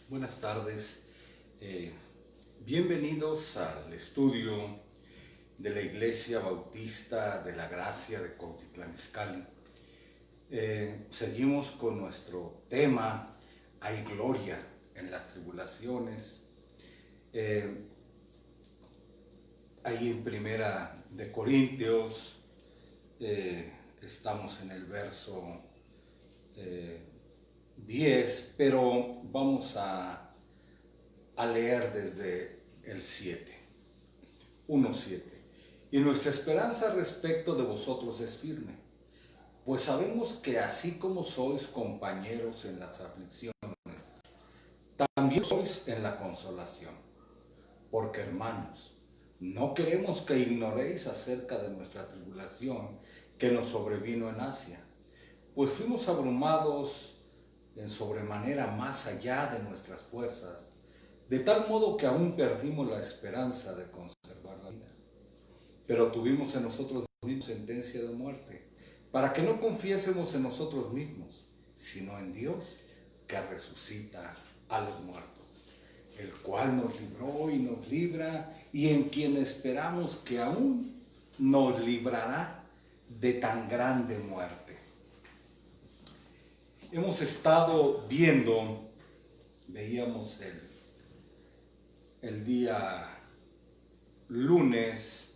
Buenas tardes. Bienvenidos al estudio de la Iglesia Bautista de la Gracia de Cuautitlán Izcalli. Seguimos con nuestro tema, hay gloria en las tribulaciones. Ahí en Primera de Corintios, estamos en el verso 10, pero vamos a leer desde el 7, 1:7. Y nuestra esperanza respecto de vosotros es firme, pues sabemos que así como sois compañeros en las aflicciones, también sois en la consolación. Porque, hermanos, no queremos que ignoréis acerca de nuestra tribulación que nos sobrevino en Asia, pues fuimos abrumados en sobremanera más allá de nuestras fuerzas, de tal modo que aún perdimos la esperanza de conservar la vida. Pero tuvimos en nosotros mismos sentencia de muerte, para que no confiésemos en nosotros mismos, sino en Dios, que resucita a los muertos, el cual nos libró y nos libra, y en quien esperamos que aún nos librará de tan grande muerte. Hemos estado veíamos el día lunes,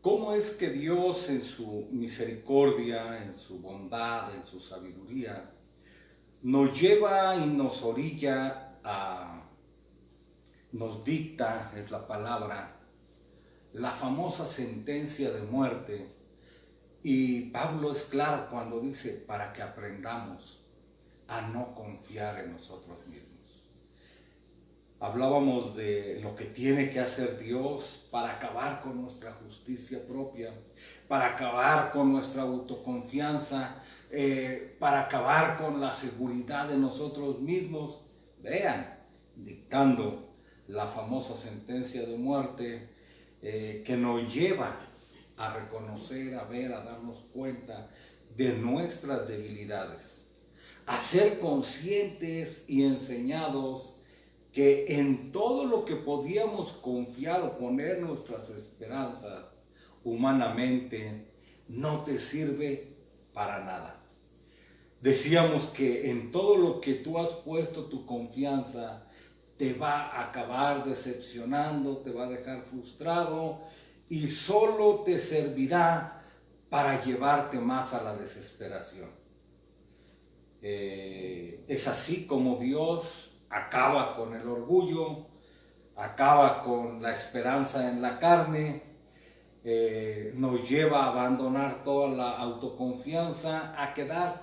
cómo es que Dios en su misericordia, en su bondad, en su sabiduría, nos lleva y nos orilla nos dicta, es la palabra, la famosa sentencia de muerte. Y Pablo es claro cuando dice, para que aprendamos a no confiar en nosotros mismos. Hablábamos de lo que tiene que hacer Dios para acabar con nuestra justicia propia, para acabar con nuestra autoconfianza, para acabar con la seguridad de nosotros mismos. Vean, dictando la famosa sentencia de muerte que nos lleva a reconocer, a ver, a darnos cuenta de nuestras debilidades, a ser conscientes y enseñados que en todo lo que podíamos confiar o poner nuestras esperanzas humanamente no te sirve para nada. Decíamos que en todo lo que tú has puesto tu confianza te va a acabar decepcionando, te va a dejar frustrado y solo te servirá para llevarte más a la desesperación. Es así como Dios acaba con el orgullo, acaba con la esperanza en la carne, nos lleva a abandonar toda la autoconfianza, a quedar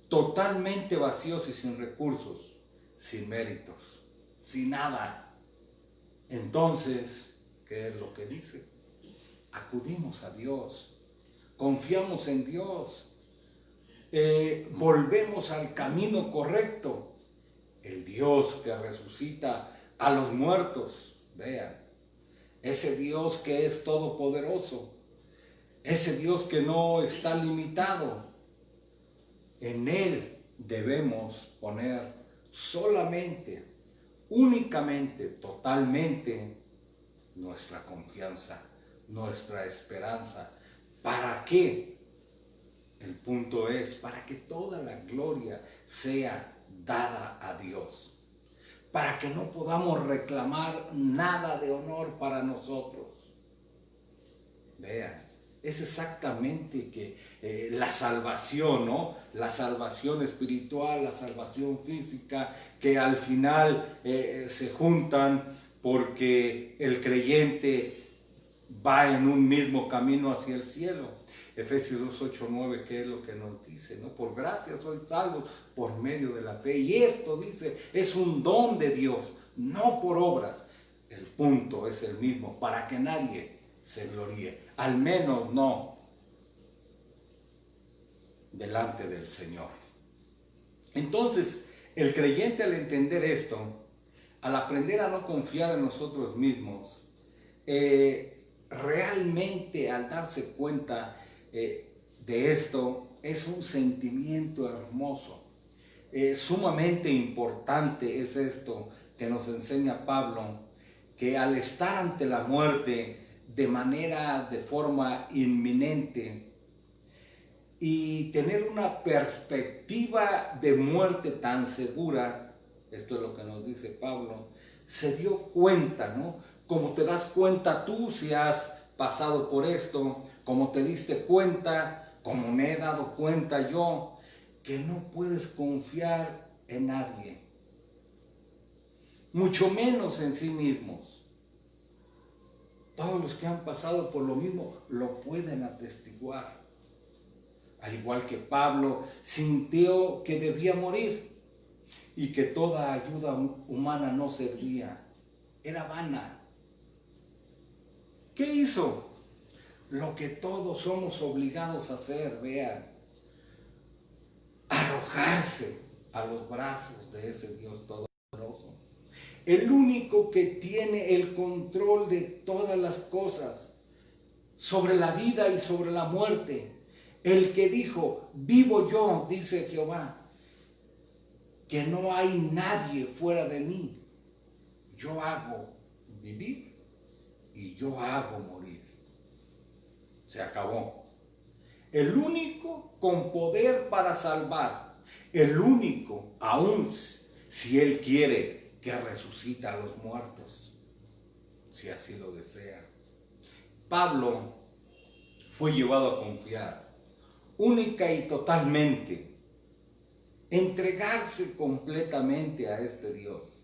totalmente vacíos y sin recursos, sin méritos, sin nada. Entonces, ¿qué es lo que dice? Acudimos a Dios, confiamos en Dios, volvemos al camino correcto. El Dios que resucita a los muertos, vean, ese Dios que es todopoderoso, ese Dios que no está limitado, en Él debemos poner solamente, únicamente, totalmente nuestra confianza, nuestra esperanza. ¿Para qué? El punto es para que toda la gloria sea dada a Dios, para que no podamos reclamar nada de honor para nosotros. Vean, es exactamente que la salvación, ¿no? La salvación espiritual, la salvación física, que al final se juntan porque el creyente va en un mismo camino hacia el cielo. Efesios 2:8-9, ¿qué es lo que nos dice? ¿No? Por gracia sois salvos por medio de la fe. Y esto, dice, es un don de Dios, no por obras. El punto es el mismo, para que nadie se gloríe, al menos no delante del Señor. Entonces, el creyente, al entender esto, al aprender a no confiar en nosotros mismos, realmente al darse cuenta de esto, es un sentimiento hermoso, sumamente importante es esto que nos enseña Pablo, que al estar ante la muerte de forma inminente y tener una perspectiva de muerte tan segura, esto es lo que nos dice Pablo, se dio cuenta, ¿no? Como te das cuenta tú si has pasado por esto, como te diste cuenta, como me he dado cuenta yo, que no puedes confiar en nadie, mucho menos en sí mismos. Todos los que han pasado por lo mismo lo pueden atestiguar. Al igual que Pablo sintió que debía morir y que toda ayuda humana no servía, era vana. ¿Qué hizo? Lo que todos somos obligados a hacer, vean, arrojarse a los brazos de ese Dios todopoderoso. El único que tiene el control de todas las cosas, sobre la vida y sobre la muerte. El que dijo, vivo yo, dice Jehová, que no hay nadie fuera de mí. Yo hago vivir y yo hago morir. Se acabó. El único con poder para salvar, el único, aún si Él quiere, que resucita a los muertos, si así lo desea. Pablo fue llevado a confiar única y totalmente, entregarse completamente a este Dios.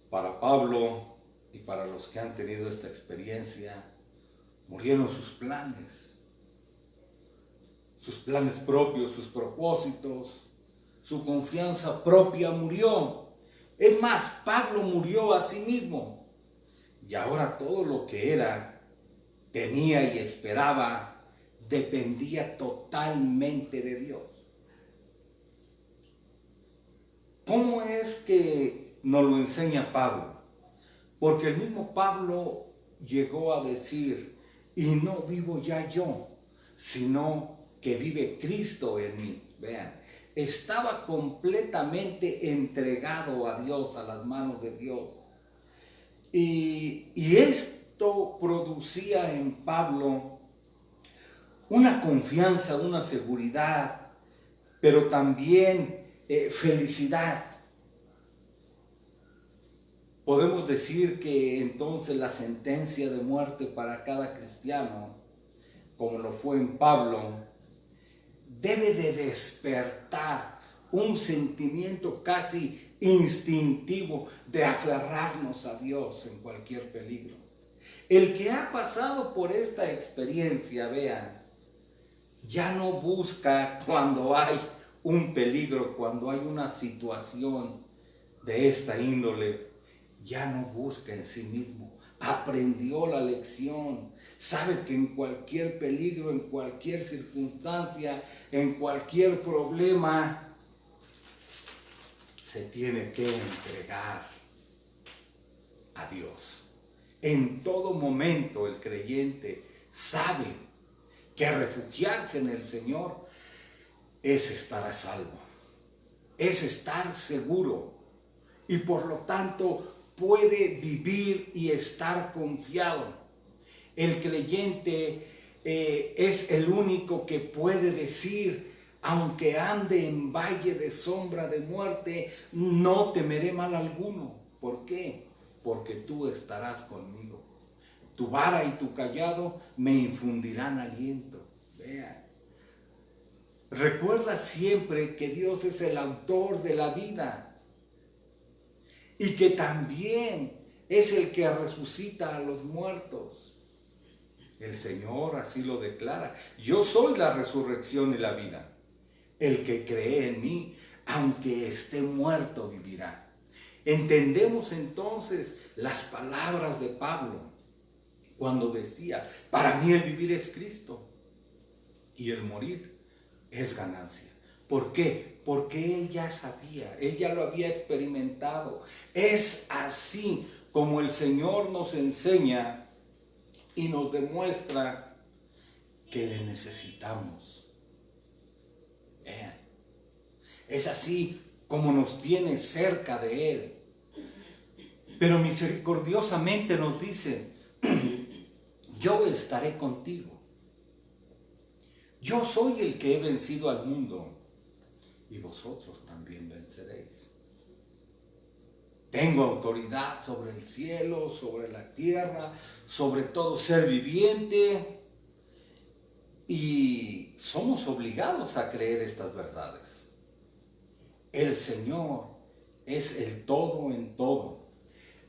Para Pablo y para los que han tenido esta experiencia, murieron sus planes propios, sus propósitos, su confianza propia murió. Es más, Pablo murió a sí mismo. Y ahora todo lo que era, tenía y esperaba, dependía totalmente de Dios. ¿Cómo es que nos lo enseña Pablo? Porque el mismo Pablo llegó a decir, y no vivo ya yo, sino que vive Cristo en mí. Vean, estaba completamente entregado a Dios, a las manos de Dios. Y esto producía en Pablo una confianza, una seguridad, pero también felicidad. Podemos decir que entonces la sentencia de muerte para cada cristiano, como lo fue en Pablo, debe de despertar un sentimiento casi instintivo de aferrarnos a Dios en cualquier peligro. El que ha pasado por esta experiencia, vean, ya no busca cuando hay un peligro, cuando hay una situación de esta índole, ya no busca en sí mismo. Aprendió la lección, sabe que en cualquier peligro, en cualquier circunstancia, en cualquier problema, se tiene que entregar a Dios. En todo momento el creyente sabe que refugiarse en el Señor es estar a salvo, es estar seguro y por lo tanto puede vivir y estar confiado. El creyente es el único que puede decir, aunque ande en valle de sombra de muerte, no temeré mal alguno. ¿Por qué? Porque tú estarás conmigo. Tu vara y tu cayado me infundirán aliento. Vean. Recuerda siempre que Dios es el autor de la vida y que también es el que resucita a los muertos. El Señor así lo declara. Yo soy la resurrección y la vida. El que cree en mí, aunque esté muerto, vivirá. Entendemos entonces las palabras de Pablo cuando decía, para mí el vivir es Cristo y el morir es ganancia. ¿Por qué? Porque él ya sabía, él ya lo había experimentado. Es así como el Señor nos enseña y nos demuestra que le necesitamos. Vean, Es así como nos tiene cerca de Él. Pero misericordiosamente nos dice, yo estaré contigo. Yo soy el que he vencido al mundo y vosotros también venceréis. Tengo autoridad sobre el cielo, sobre la tierra, sobre todo ser viviente, y somos obligados a creer estas verdades. El Señor es el todo en todo,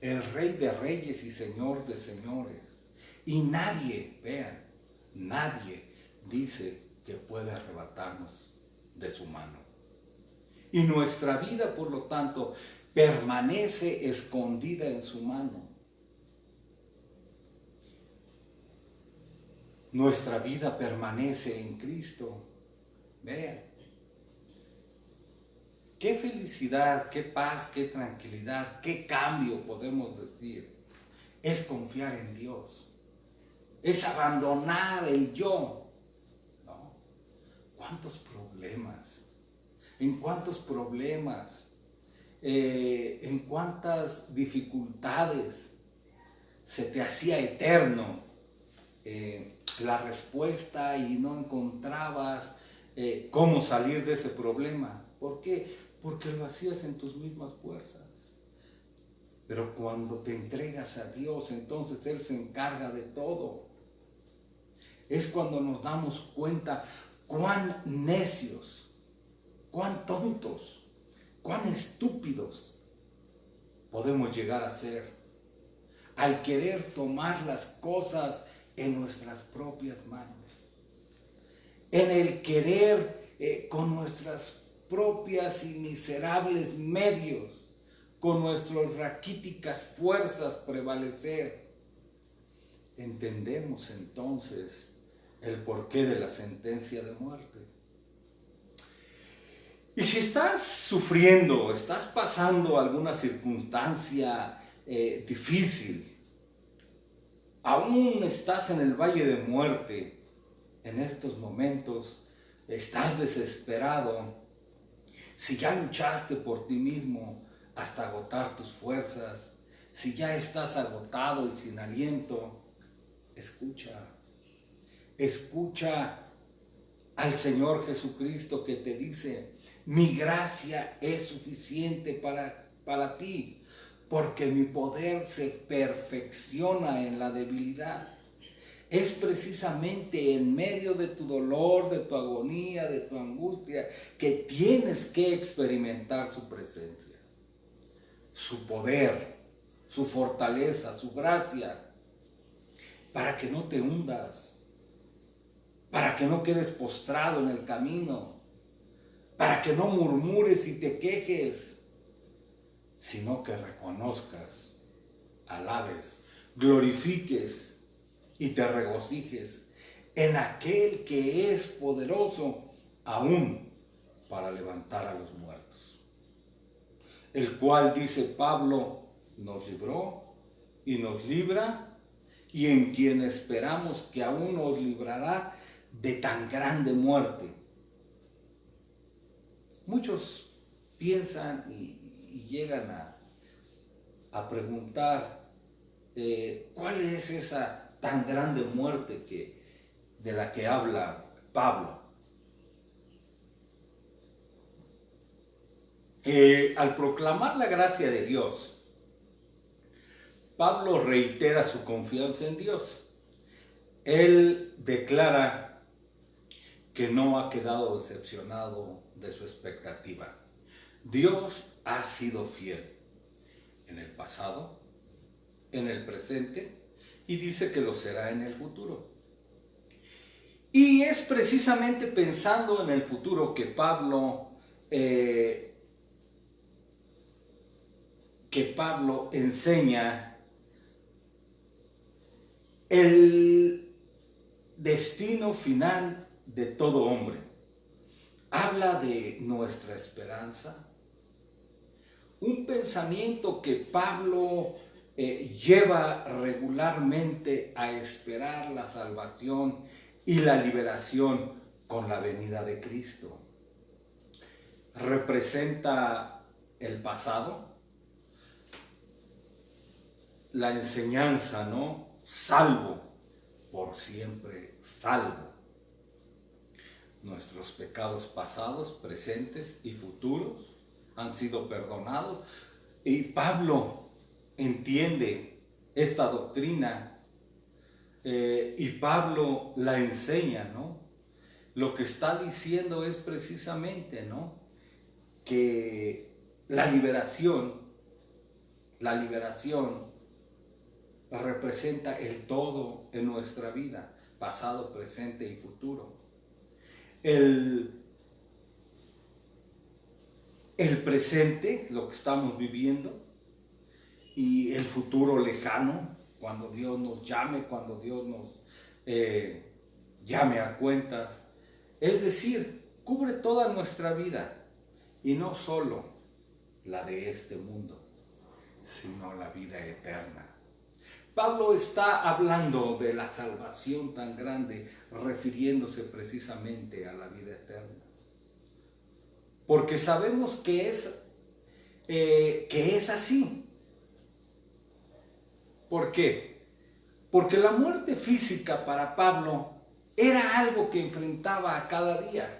el Rey de reyes y Señor de señores. Y nadie, vean, nadie dice que puede arrebatarnos de su mano. Y nuestra vida, por lo tanto, permanece escondida en su mano. Nuestra vida permanece en Cristo. Vean. Qué felicidad, qué paz, qué tranquilidad, qué cambio podemos decir. Es confiar en Dios. Es abandonar el yo. ¿No? ¿Cuántos problemas? ¿En cuántos problemas? ¿En cuántas dificultades se te hacía eterno la respuesta y no encontrabas cómo salir de ese problema? ¿Por qué? Porque lo hacías en tus mismas fuerzas. Pero cuando te entregas a Dios, entonces Él se encarga de todo. Es cuando nos damos cuenta cuán necios, cuán tontos, cuán estúpidos podemos llegar a ser al querer tomar las cosas en nuestras propias manos, en el querer con nuestras propias y miserables medios, con nuestras raquíticas fuerzas prevalecer. Entendemos entonces el porqué de la sentencia de muerte. Y si estás sufriendo, estás pasando alguna circunstancia difícil, aún estás en el valle de muerte, en estos momentos estás desesperado, si ya luchaste por ti mismo hasta agotar tus fuerzas, si ya estás agotado y sin aliento, escucha al Señor Jesucristo que te dice: mi gracia es suficiente para ti, porque mi poder se perfecciona en la debilidad. Es precisamente en medio de tu dolor, de tu agonía, de tu angustia, que tienes que experimentar su presencia, su poder, su fortaleza, su gracia, para que no te hundas, para que no quedes postrado en el camino, para que no murmures y te quejes, sino que reconozcas, alabes, glorifiques y te regocijes en aquel que es poderoso aún para levantar a los muertos, el cual, dice Pablo, nos libró y nos libra, y en quien esperamos que aún nos librará de tan grande muerte. Muchos piensan y llegan a preguntar ¿cuál es esa tan grande muerte de la que habla Pablo? Al proclamar la gracia de Dios, Pablo reitera su confianza en Dios. Él declara que no ha quedado decepcionado de su expectativa. Dios ha sido fiel en el pasado, en el presente, y dice que lo será en el futuro. Y es precisamente pensando en el futuro que Pablo enseña el destino final de todo hombre. Habla de nuestra esperanza, un pensamiento que Pablo lleva regularmente a esperar la salvación y la liberación con la venida de Cristo. representa el pasado, la enseñanza, ¿no? Salvo, por siempre salvo. Nuestros pecados pasados, presentes y futuros han sido perdonados. Y Pablo entiende esta doctrina y Pablo la enseña, ¿no? Lo que está diciendo es precisamente, ¿no?, que la liberación representa el todo en nuestra vida, pasado, presente y futuro. El presente, lo que estamos viviendo, y el futuro lejano, cuando Dios nos llame, cuando Dios nos llame a cuentas. Es decir, cubre toda nuestra vida, y no solo la de este mundo, sino la vida eterna. Pablo está hablando de la salvación tan grande, refiriéndose precisamente a la vida eterna. Porque sabemos que es así. ¿Por qué? Porque la muerte física para Pablo era algo que enfrentaba a cada día.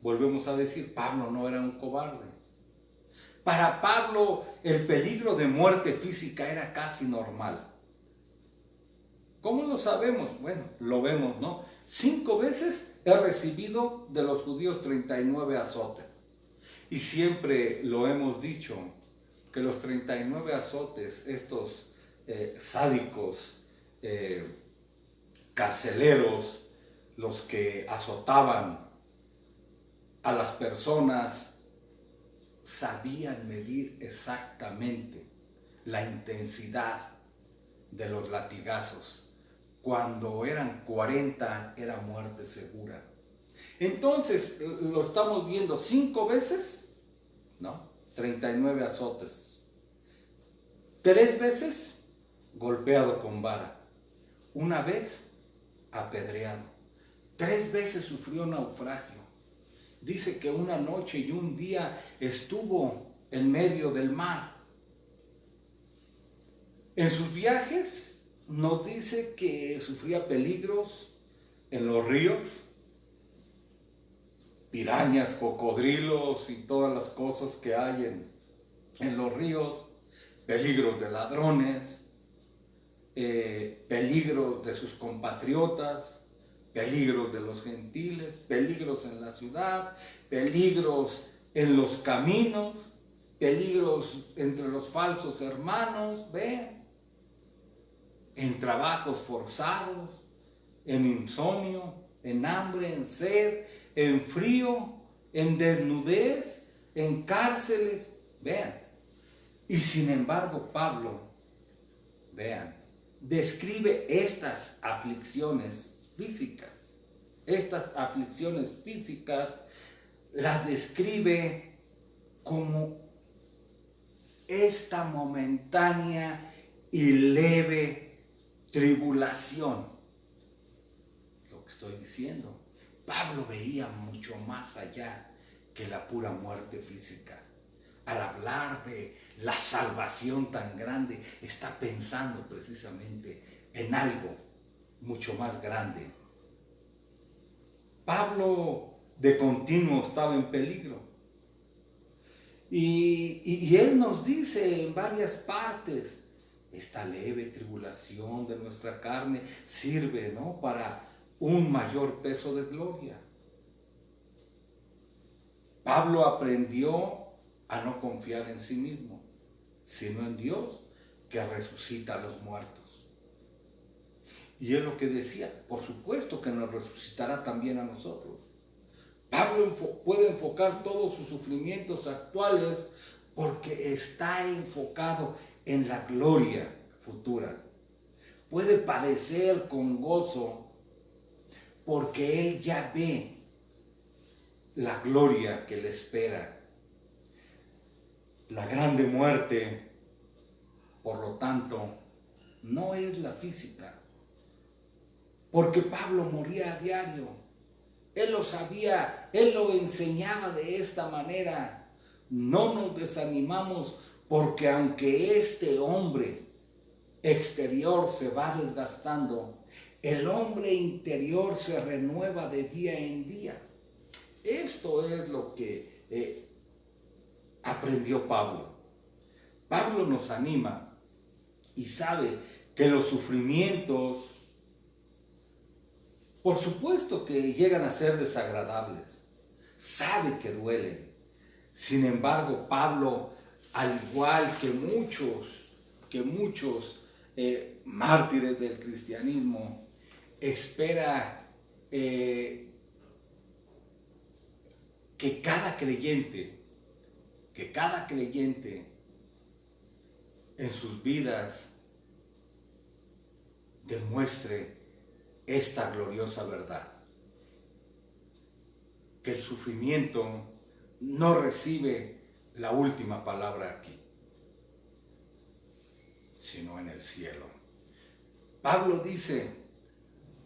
Volvemos a decir, Pablo no era un cobarde. Para Pablo el peligro de muerte física era casi normal. ¿Cómo lo sabemos? Bueno, lo vemos, ¿no? 5 veces he recibido de los judíos 39 azotes. Y siempre lo hemos dicho, que los 39 azotes, estos sádicos, carceleros, los que azotaban a las personas, sabían medir exactamente la intensidad de los latigazos. Cuando eran 40 era muerte segura. Entonces lo estamos viendo 5 veces, ¿no? 39 azotes. 3 veces golpeado con vara. 1 vez apedreado. 3 veces sufrió naufragio. Dice que una noche y un día estuvo en medio del mar. En sus viajes nos dice que sufría peligros en los ríos, pirañas, cocodrilos y todas las cosas que hay en los ríos, peligros de ladrones, peligros de sus compatriotas, peligros de los gentiles, peligros en la ciudad, peligros en los caminos, peligros entre los falsos hermanos, vean, en trabajos forzados, en insomnio, en hambre, en sed, en frío, en desnudez, en cárceles, vean. Y sin embargo Pablo, vean, describe estas aflicciones físicas. Estas aflicciones físicas las describe como esta momentánea y leve tribulación. Lo que estoy diciendo, Pablo veía mucho más allá que la pura muerte física. Al hablar de la salvación tan grande, está pensando precisamente en algo mucho más grande. Pablo de continuo estaba en peligro. Y él nos dice en varias partes, esta leve tribulación de nuestra carne sirve, ¿no?, para un mayor peso de gloria. Pablo aprendió a no confiar en sí mismo, sino en Dios, que resucita a los muertos. Y es lo que decía, por supuesto que nos resucitará también a nosotros. Pablo puede enfocar todos sus sufrimientos actuales porque está enfocado en la gloria futura. Puede padecer con gozo porque él ya ve la gloria que le espera. La grande muerte, por lo tanto, no es la física, porque Pablo moría a diario. Él lo sabía, Él lo enseñaba de esta manera. No nos desanimamos porque aunque este hombre exterior se va desgastando, el hombre interior se renueva de día en día. Esto es lo que aprendió Pablo. Pablo nos anima y sabe que los sufrimientos, por supuesto que llegan a ser desagradables, sabe que duelen. Sin embargo, Pablo, al igual que muchos mártires del cristianismo, espera que cada creyente en sus vidas demuestre esta gloriosa verdad, que el sufrimiento no recibe la última palabra aquí, sino en el cielo. Pablo dice,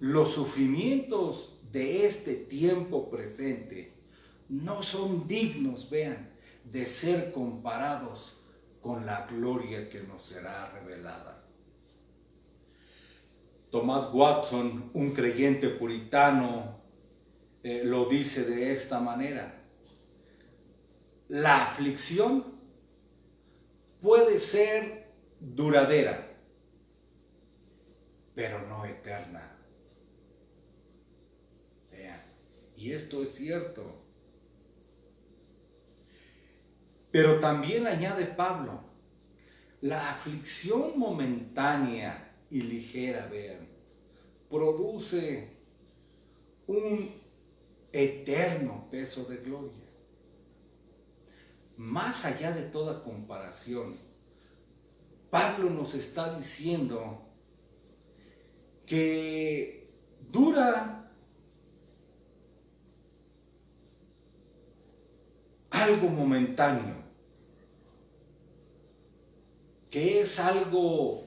los sufrimientos de este tiempo presente no son dignos, vean, de ser comparados con la gloria que nos será revelada. Thomas Watson, un creyente puritano, lo dice de esta manera: la aflicción puede ser duradera, pero no eterna. Vean, y esto es cierto. Pero también añade Pablo, la aflicción momentánea y ligera, vean, produce un eterno peso de gloria. Más allá de toda comparación, Pablo nos está diciendo que dura algo momentáneo, que es algo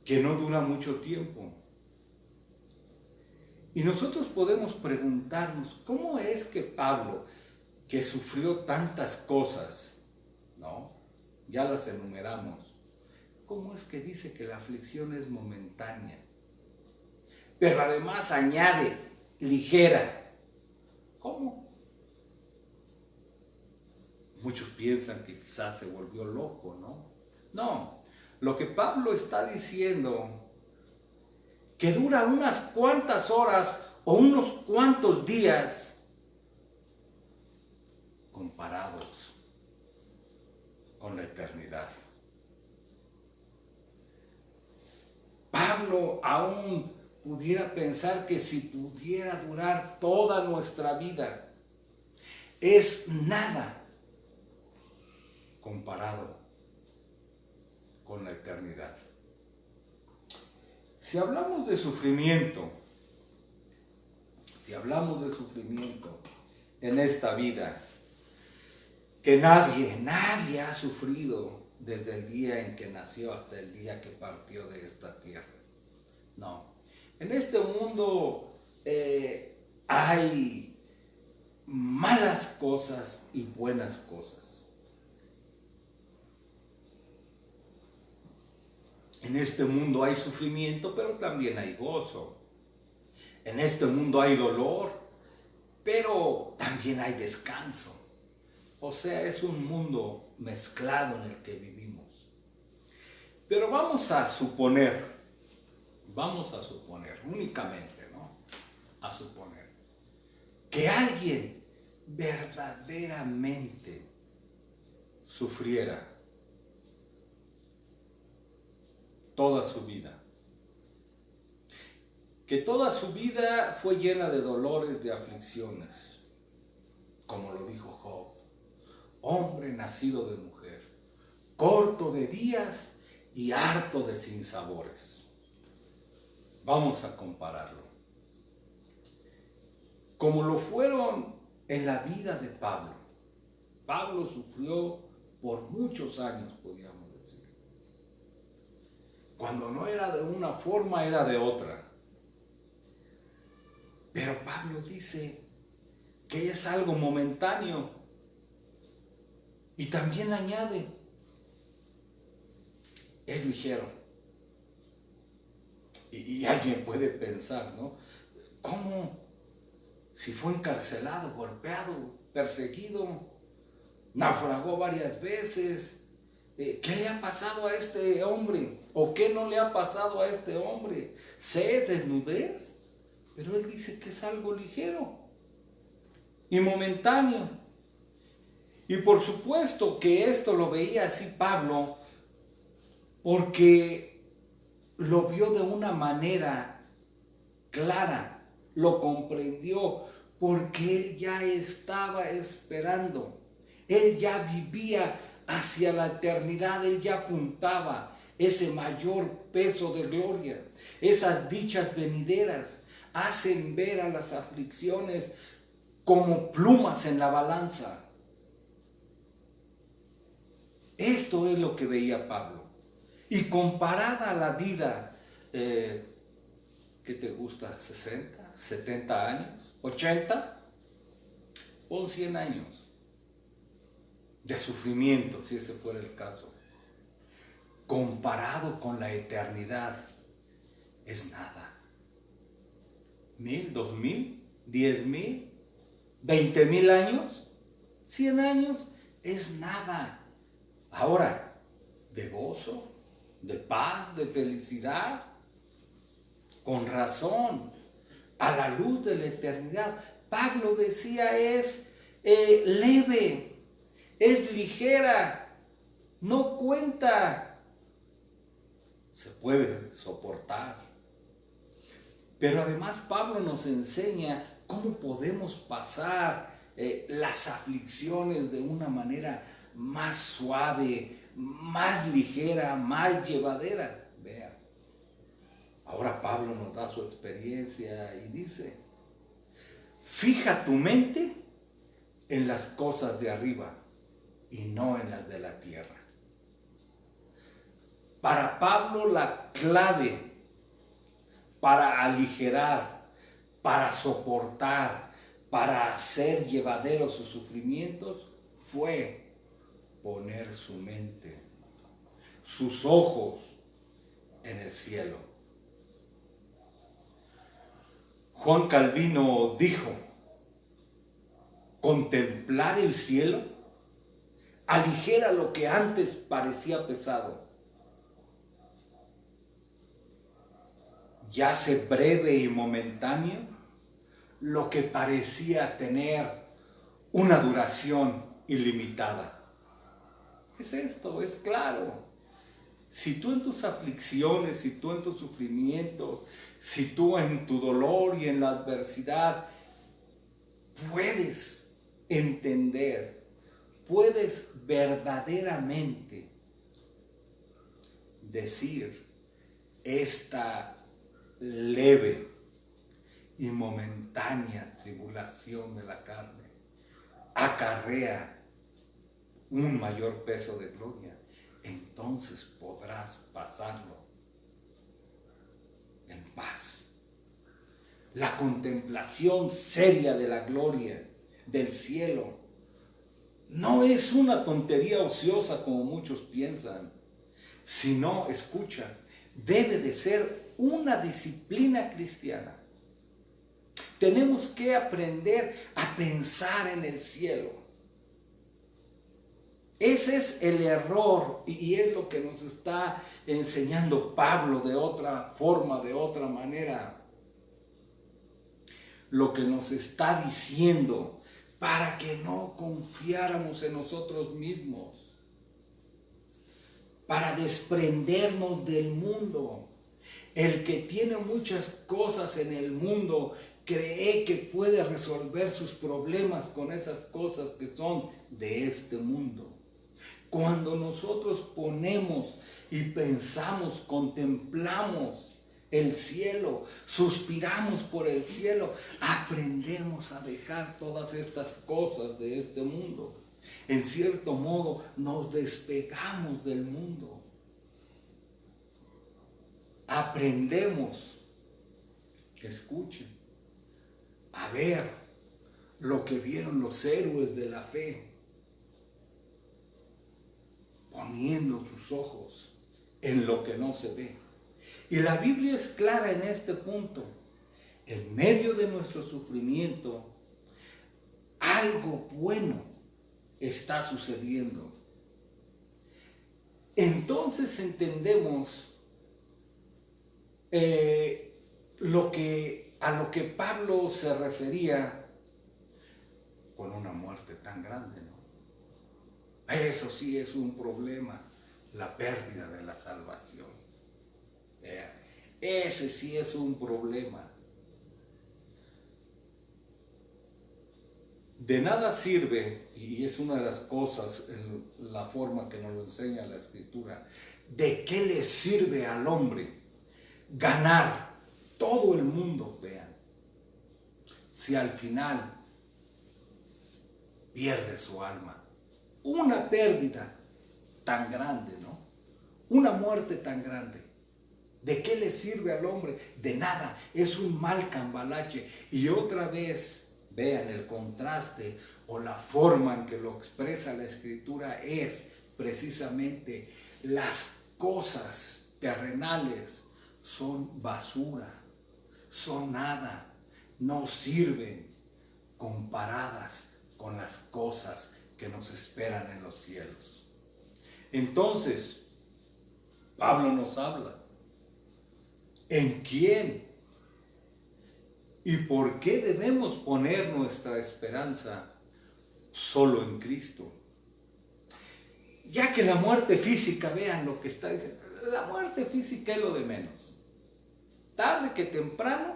que no dura mucho tiempo. Y nosotros podemos preguntarnos, ¿cómo es que Pablo, que sufrió tantas cosas, ¿no? Ya las enumeramos, ¿cómo es que dice que la aflicción es momentánea? Pero además añade, ligera. ¿Cómo? Muchos piensan que quizás se volvió loco, ¿no? No, lo que Pablo está diciendo, que dura unas cuantas horas o unos cuantos días, comparados con la eternidad. Pablo aún pudiera pensar que si pudiera durar toda nuestra vida, es nada comparado con la eternidad. Si hablamos de sufrimiento en esta vida, que nadie ha sufrido desde el día en que nació hasta el día que partió de esta tierra. No, en este mundo hay malas cosas y buenas cosas. En este mundo hay sufrimiento, pero también hay gozo. En este mundo hay dolor, pero también hay descanso. O sea, es un mundo mezclado en el que vivimos. Pero vamos a suponer únicamente, ¿no? A suponer que alguien verdaderamente sufriera toda su vida. Que toda su vida fue llena de dolores, de aflicciones, como lo dijo Job, hombre nacido de mujer, corto de días y harto de sinsabores. Vamos a compararlo. Como lo fueron en la vida de Pablo. Pablo sufrió por muchos años, podríamos decir. Cuando no era de una forma, era de otra. Pero Pablo dice que es algo momentáneo. Y también añade, es ligero. Y alguien puede pensar, ¿no? ¿Cómo? Si fue encarcelado, golpeado, perseguido, naufragó varias veces. ¿Qué le ha pasado a este hombre? ¿O qué no le ha pasado a este hombre? ¿Sed, desnudez? Pero él dice que es algo ligero y momentáneo. Y por supuesto que esto lo veía así Pablo, porque lo vio de una manera clara, lo comprendió, porque él ya estaba esperando, él ya vivía hacia la eternidad, él ya apuntaba ese mayor peso de gloria. Esas dichas venideras hacen ver a las aflicciones como plumas en la balanza. Esto es lo que veía Pablo. Y comparada a la vida, ¿qué te gusta? ¿60, 70 años? ¿80? Pon 100 años de sufrimiento, si ese fuera el caso. Comparado con la eternidad, es nada. 1000, 2000, 10,000, 20,000 años, 100 años, es nada. Ahora, de gozo, de paz, de felicidad, con razón, a la luz de la eternidad. Pablo decía es leve, es ligera, no cuenta, se puede soportar. Pero además Pablo nos enseña cómo podemos pasar las aflicciones de una manera más suave, más ligera, más llevadera. Vea, ahora Pablo nos da su experiencia y dice, fija tu mente en las cosas de arriba y no en las de la tierra. Para Pablo la clave para aligerar, para soportar, para hacer llevaderos sus sufrimientos fue poner su mente, sus ojos en el cielo. Juan Calvino dijo, contemplar el cielo aligera lo que antes parecía pesado. Ya hace breve y momentáneo lo que parecía tener una duración ilimitada. Es esto, es claro. Si tú en tus aflicciones, si tú en tus sufrimientos, si tú en tu dolor y en la adversidad puedes entender, puedes verdaderamente decir esta leve y momentánea tribulación de la carne acarrea un mayor peso de gloria, entonces podrás pasarlo en paz. La contemplación seria de la gloria del cielo no es una tontería ociosa como muchos piensan, sino, escucha, debe de ser una disciplina cristiana. Tenemos que aprender a pensar en el cielo. Ese es el error y es lo que nos está enseñando Pablo de otra forma, de otra manera. Lo que nos está diciendo para que no confiáramos en nosotros mismos, para desprendernos del mundo. El que tiene muchas cosas en el mundo cree que puede resolver sus problemas con esas cosas que son de este mundo. Cuando nosotros ponemos y pensamos, contemplamos el cielo, suspiramos por el cielo, aprendemos a dejar todas estas cosas de este mundo. En cierto modo nos despegamos del mundo. Aprendemos, escuchen, a ver lo que vieron los héroes de la fe, poniendo sus ojos en lo que no se ve. Y la Biblia es clara en este punto. En medio de nuestro sufrimiento, algo bueno está sucediendo. Entonces entendemos a lo que Pablo se refería con una muerte tan grande, ¿no? Eso sí es un problema, la pérdida de la salvación. Ese sí es un problema. De nada sirve, y es una de las cosas, en la forma que nos lo enseña la Escritura, ¿de qué le sirve al hombre ganar todo el mundo, vean, si al final pierde su alma? Una pérdida tan grande, ¿no? Una muerte tan grande. ¿De qué le sirve al hombre? De nada, es un mal cambalache. Y otra vez, vean el contraste o la forma en que lo expresa la Escritura es precisamente las cosas terrenales son basura, son nada, no sirven comparadas con las cosas que nos esperan en los cielos. Entonces, Pablo nos habla. ¿En quién? ¿Y por qué debemos poner nuestra esperanza solo en Cristo? Ya que la muerte física, vean lo que está diciendo, la muerte física es lo de menos. Tarde que temprano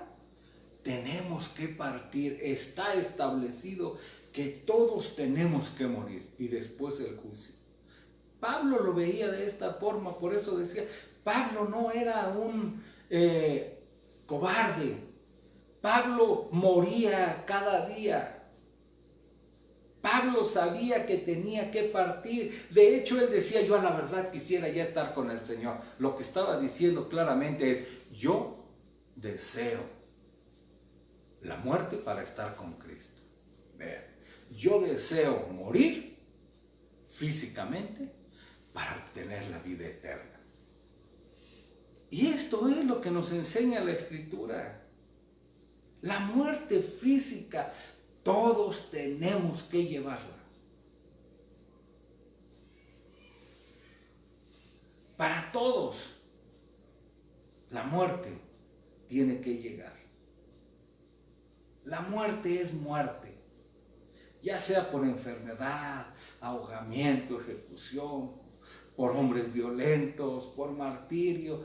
tenemos que partir. Está establecido que todos tenemos que morir y después el juicio. Pablo lo veía de esta forma, por eso decía, Pablo no era un cobarde. Pablo moría cada día. Pablo sabía que tenía que partir. De hecho, él decía, yo a la verdad quisiera ya estar con el Señor. Lo que estaba diciendo claramente es, yo deseo la muerte para estar con Cristo. Vean, yo deseo morir físicamente para obtener la vida eterna. Y esto es lo que nos enseña la Escritura. La muerte física, todos tenemos que llevarla. Para todos, la muerte tiene que llegar. La muerte es muerte, ya sea por enfermedad, ahogamiento, ejecución, por hombres violentos, por martirio.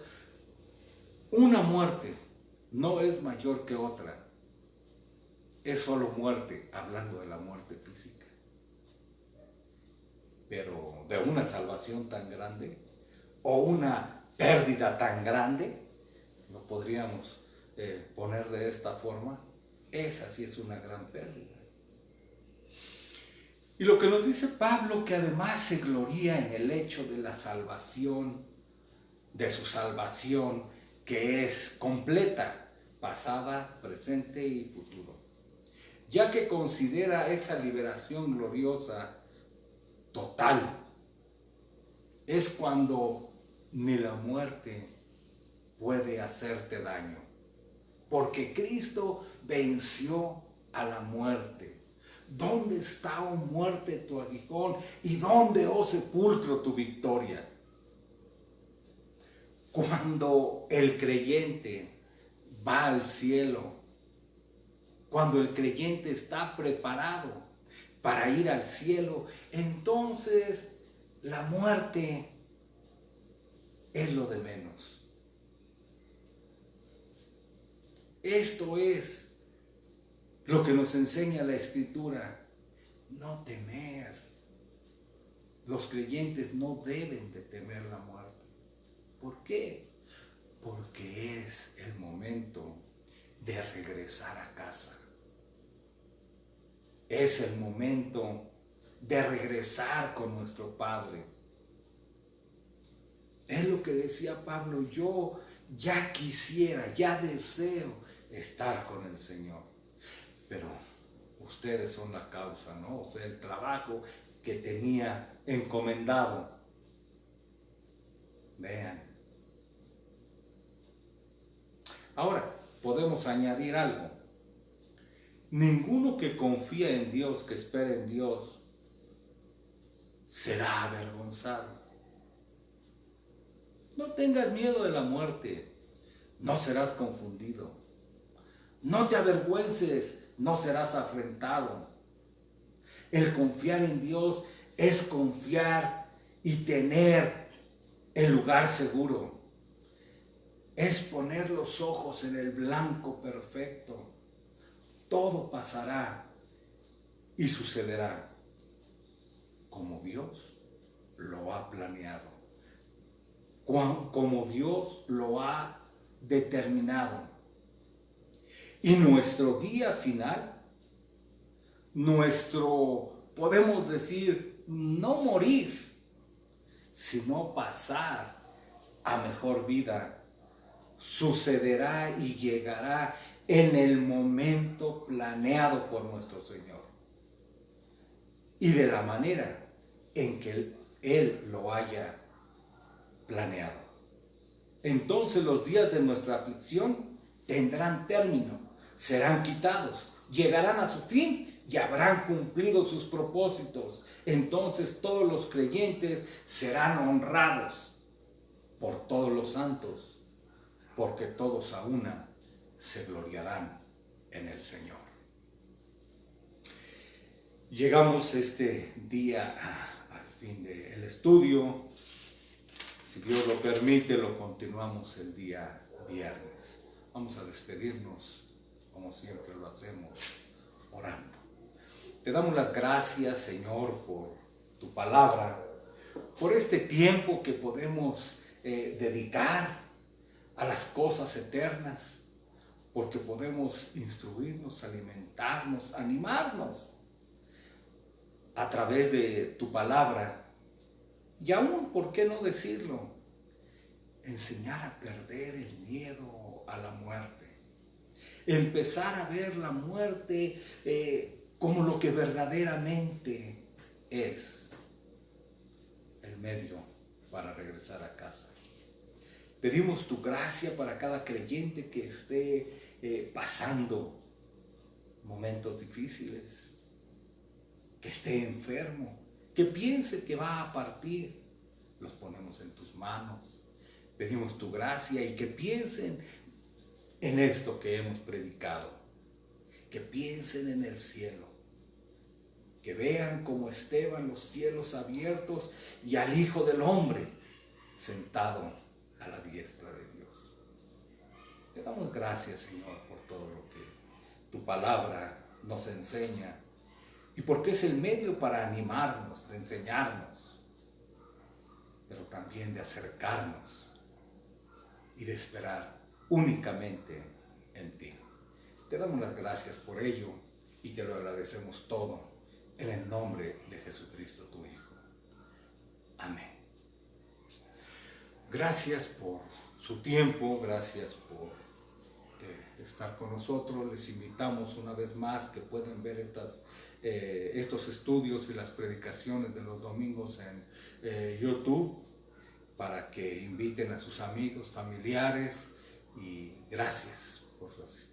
Una muerte no es mayor que otra. Es solo muerte, hablando de la muerte física. Pero de una salvación tan grande o una pérdida tan grande, lo podríamos poner de esta forma, esa sí es una gran pérdida. Y lo que nos dice Pablo, que además se gloría en el hecho de la salvación, de su salvación, que es completa, pasada, presente y futuro. Ya que considera esa liberación gloriosa total, es cuando ni la muerte puede hacerte daño, porque Cristo venció a la muerte. ¿Dónde está, oh muerte, tu aguijón? ¿Y dónde, oh sepulcro, tu victoria? Cuando el creyente va al cielo, cuando el creyente está preparado para ir al cielo, entonces la muerte es lo de menos. Esto es lo que nos enseña la Escritura, no temer. Los creyentes no deben de temer la muerte. ¿Por qué? Porque es el momento de regresar a casa. Es el momento de regresar con nuestro Padre. Es lo que decía Pablo, yo ya quisiera, ya deseo estar con el Señor. pero ustedes son la causa, ¿no? O sea, el trabajo que tenía encomendado. Vean. Ahora, podemos añadir algo. Ninguno que confía en Dios, que espera en Dios, será avergonzado. No tengas miedo de la muerte, no serás confundido. No te avergüences, no serás afrentado. El confiar en Dios es confiar y tener el lugar seguro. Es poner los ojos en el blanco perfecto. Todo pasará y sucederá como Dios lo ha planeado, como Dios lo ha determinado. Y nuestro día final, podemos decir, no morir, sino pasar a mejor vida, sucederá y llegará en el momento planeado por nuestro Señor y de la manera en que Él lo haya planeado. Entonces los días de nuestra aflicción tendrán término, serán quitados, llegarán a su fin y habrán cumplido sus propósitos. Entonces todos los creyentes serán honrados por todos los santos, porque todos a una se gloriarán en el Señor. Llegamos este día al fin del estudio. Si Dios lo permite, lo continuamos el día viernes. Vamos a despedirnos, como siempre lo hacemos, orando. Te damos las gracias, Señor, por tu palabra, por este tiempo que podemos dedicar a las cosas eternas, porque podemos instruirnos, alimentarnos, animarnos a través de tu palabra. Y aún, ¿por qué no decirlo? Enseñar a perder el miedo a la muerte. Empezar a ver la muerte como lo que verdaderamente es. El medio para regresar a casa. Pedimos tu gracia para cada creyente que esté pasando momentos difíciles, que esté enfermo, que piense que va a partir. Los ponemos en tus manos. Pedimos tu gracia y que piensen en esto que hemos predicado. Que piensen en el cielo. Que vean como Esteban los cielos abiertos y al Hijo del Hombre sentado a la diestra de Dios. Te damos gracias, Señor, por todo lo que tu palabra nos enseña y porque es el medio para animarnos, de enseñarnos, pero también de acercarnos y de esperar únicamente en ti. Te damos las gracias por ello y te lo agradecemos todo en el nombre de Jesucristo, tu Hijo. Amén. Gracias por su tiempo, gracias por estar con nosotros. Les invitamos una vez más que pueden ver estos estudios y las predicaciones de los domingos en YouTube, para que inviten a sus amigos, familiares, y gracias por su asistencia.